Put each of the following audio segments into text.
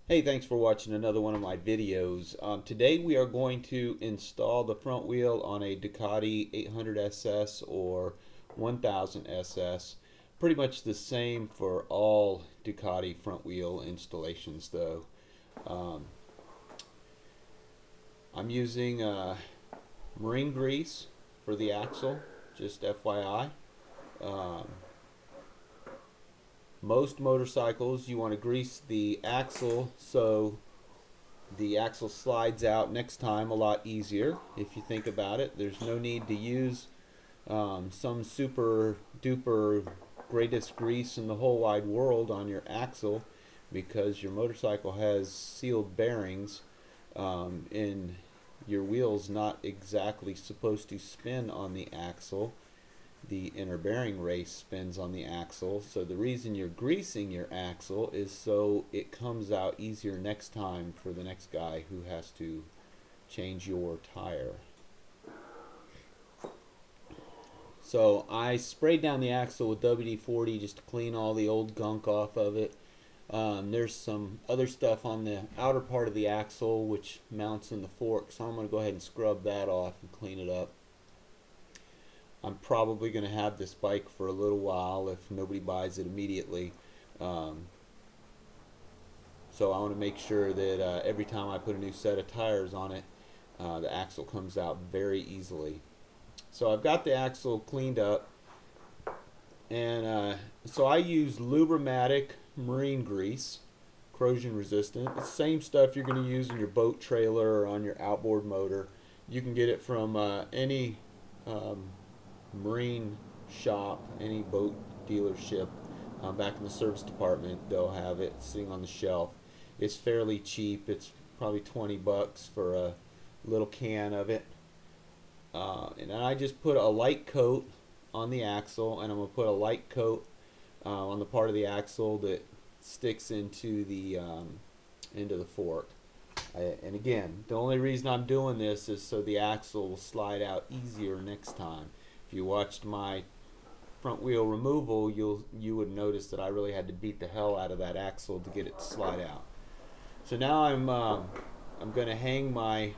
Hey, thanks for watching another one of my videos. Today we are going to install the front wheel on a Ducati 800 SS or 1000 SS. Pretty much the same for all Ducati front wheel installations though. Um, I'm using marine grease for the axle, just FYI. Um, Most motorcycles you want to grease the axle so the axle slides out next time a lot easier. If you think about it, there's no need to use some super duper greatest grease in the whole wide world on your axle because your motorcycle has sealed bearings, and your wheel's not exactly supposed to spin on the axle. The inner bearing race spins on the axle, so the reason you're greasing your axle is so it comes out easier next time for the next guy who has to change your tire. So I sprayed down the axle with WD-40 just to clean all the old gunk off of it. There's some other stuff on the outer part of the axle which mounts in the fork, so I'm going to go ahead and scrub that off and clean it up. I'm probably going to have this bike for a little while if nobody buys it immediately. Um, so I want to make sure that every time I put a new set of tires on it, the axle comes out very easily. So I've got the axle cleaned up, and so I use Lubrimatic marine grease, corrosion resistant. It's the same stuff you're going to use in your boat trailer or on your outboard motor. You can get it from any um, marine shop, any boat dealership. Back in the service department, they'll have it sitting on the shelf. It's fairly cheap. It's probably 20 bucks for a little can of it. And then I just put a light coat on the axle, and I'm going to put a light coat on the part of the axle that sticks into the fork. And again, the only reason I'm doing this is so the axle will slide out easier next time. If you watched my front wheel removal, you would notice that I really had to beat the hell out of that axle to get it to slide out. So now I'm going to hang my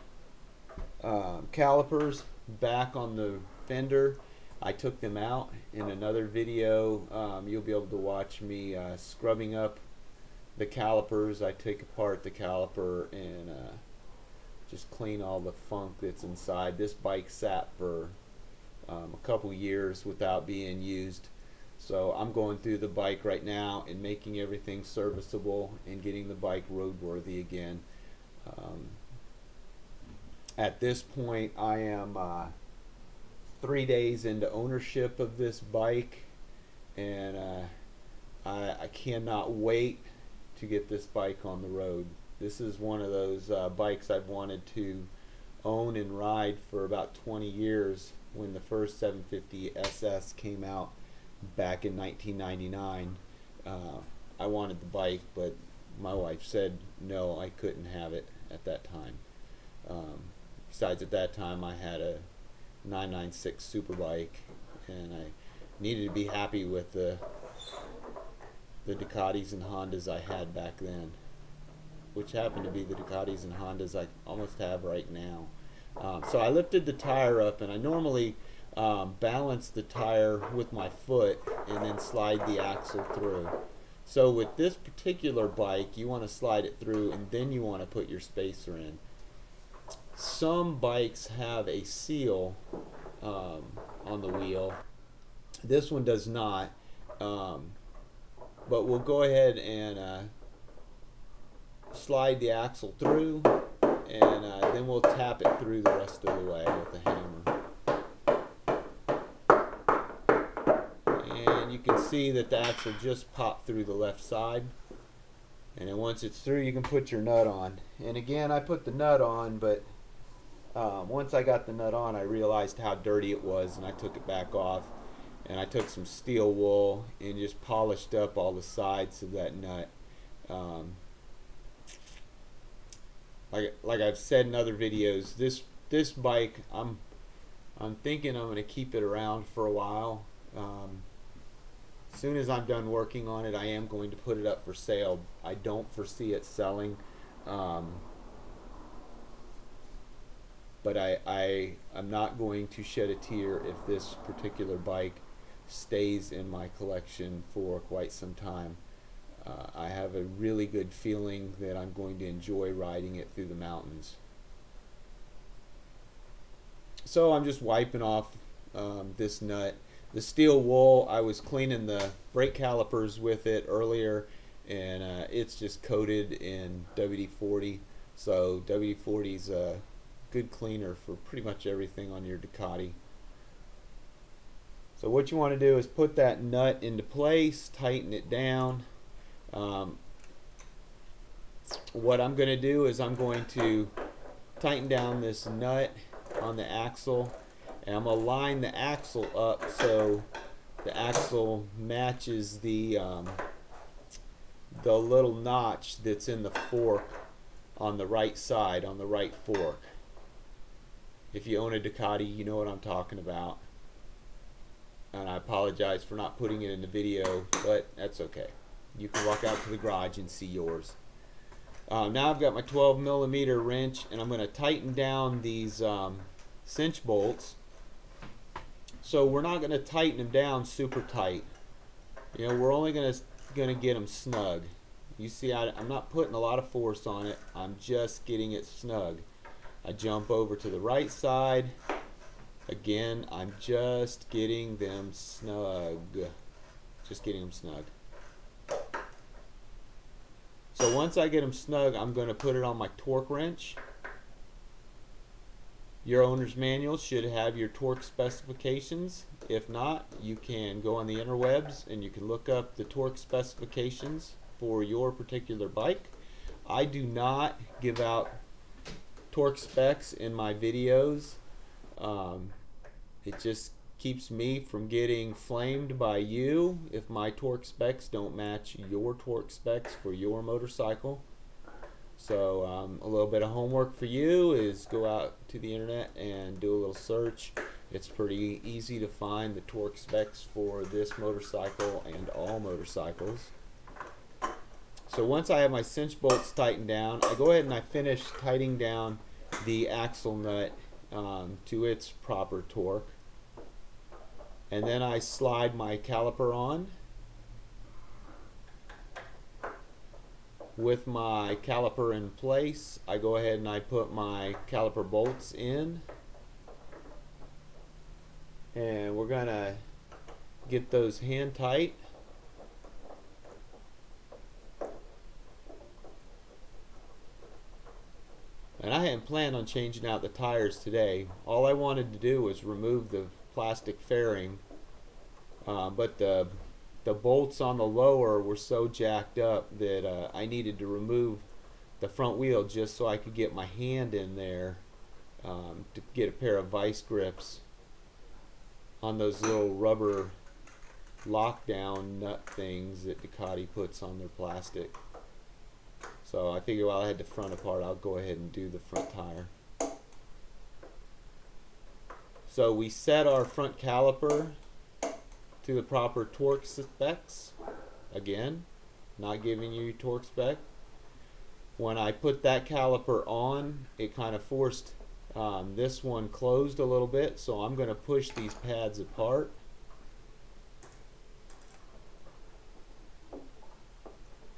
calipers back on the fender. I took them out in another video. You'll be able to watch me scrubbing up the calipers. I take apart the caliper and just clean all the funk that's inside. This bike sat for a couple years without being used, so I'm going through the bike right now and making everything serviceable and getting the bike roadworthy again. At this point I am 3 days into ownership of this bike, and I cannot wait to get this bike on the road. This is one of those bikes I've wanted to own and ride for about 20 years. When the first 750 SS came out back in 1999, I wanted the bike, but my wife said no, I couldn't have it at that time. Besides, at that time I had a 996 Superbike, and I needed to be happy with the Ducatis and Hondas I had back then, which happened to be the Ducatis and Hondas I almost have right now. So I lifted the tire up, and I normally balance the tire with my foot and then slide the axle through. So with this particular bike, you want to slide it through and then you want to put your spacer in. Some bikes have a seal on the wheel. This one does not, but we'll go ahead and slide the axle through, and then we'll tap it through the rest of the way with a hammer. And you can see that the axle just popped through the left side, and then once it's through you can put your nut on. And again, I put the nut on, but once I got the nut on I realized how dirty it was, and I took it back off, and I took some steel wool and just polished up all the sides of that nut. Like I've said in other videos, this bike I'm thinking I'm going to keep it around for a while. As soon as I'm done working on it, I am going to put it up for sale. I don't foresee it selling. But I'm not going to shed a tear if this particular bike stays in my collection for quite some time. I have a really good feeling that I'm going to enjoy riding it through the mountains. So I'm just wiping off this nut. The steel wool, I was cleaning the brake calipers with it earlier, and it's just coated in WD-40. So WD-40 is a good cleaner for pretty much everything on your Ducati. So what you want to do is put that nut into place, tighten it down. What I'm going to do is I'm going to tighten down this nut on the axle, and I'm going to line the axle up so the axle matches the little notch that's in the fork on the right side, on the right fork. If you own a Ducati, you know what I'm talking about. And I apologize for not putting it in the video, but that's okay. You can walk out to the garage and see yours. Now I've got my 12mm wrench, and I'm going to tighten down these cinch bolts. So we're not going to tighten them down super tight. You know, we're only going to get them snug. You see, I'm not putting a lot of force on it. I'm just getting it snug. I jump over to the right side. Again, I'm just getting them snug. Just getting them snug. So once I get them snug, I'm going to put it on my torque wrench. Your owner's manual should have your torque specifications. If not, you can go on the interwebs and you can look up the torque specifications for your particular bike. I do not give out torque specs in my videos. It just keeps me from getting flamed by you if my torque specs don't match your torque specs for your motorcycle. So a little bit of homework for you is go out to the internet and do a little search. It's pretty easy to find the torque specs for this motorcycle and all motorcycles. So once I have my cinch bolts tightened down, I go ahead and I finish tightening down the axle nut to its proper torque. And then I slide my caliper on. With my caliper in place, I go ahead and I put my caliper bolts in. And we're going to get those hand tight. And I hadn't planned on changing out the tires today. All I wanted to do was remove the plastic fairing, but the bolts on the lower were so jacked up that I needed to remove the front wheel just so I could get my hand in there to get a pair of vice grips on those little rubber lockdown nut things that Ducati puts on their plastic. So I figured while I had the front apart, I'll go ahead and do the front tire. So we set our front caliper to the proper torque specs. Again, not giving you torque spec. When I put that caliper on, it kind of forced this one closed a little bit, so I'm going to push these pads apart.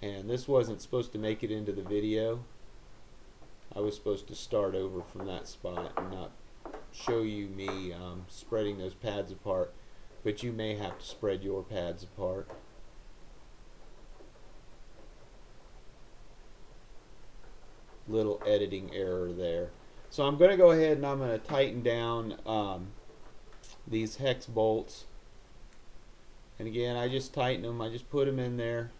And this wasn't supposed to make it into the video. I was supposed to start over from that spot and not show you me spreading those pads apart, but you may have to spread your pads apart. Little editing error there. So I'm going to go ahead and I'm going to tighten down these hex bolts. And again, I just tighten them. I just put them in there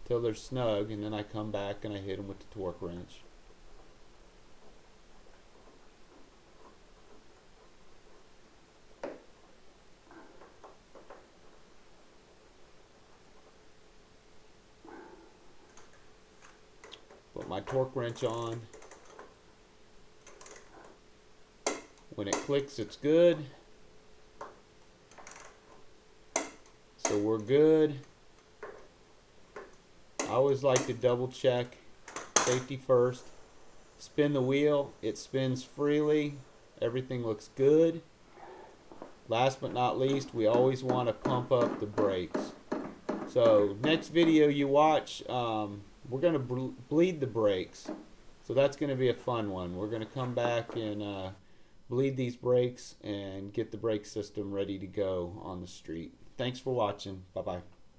till they're snug, and then I come back and I hit them with the torque wrench. Put my torque wrench on. When it clicks, it's good. So we're good. I always like to double check. Safety first. Spin the wheel. It spins freely. Everything looks good. Last but not least, we always want to pump up the brakes. So next video you watch, we're going to bleed the brakes. So that's going to be a fun one. We're going to come back and bleed these brakes and get the brake system ready to go on the street. Thanks for watching. Bye-bye.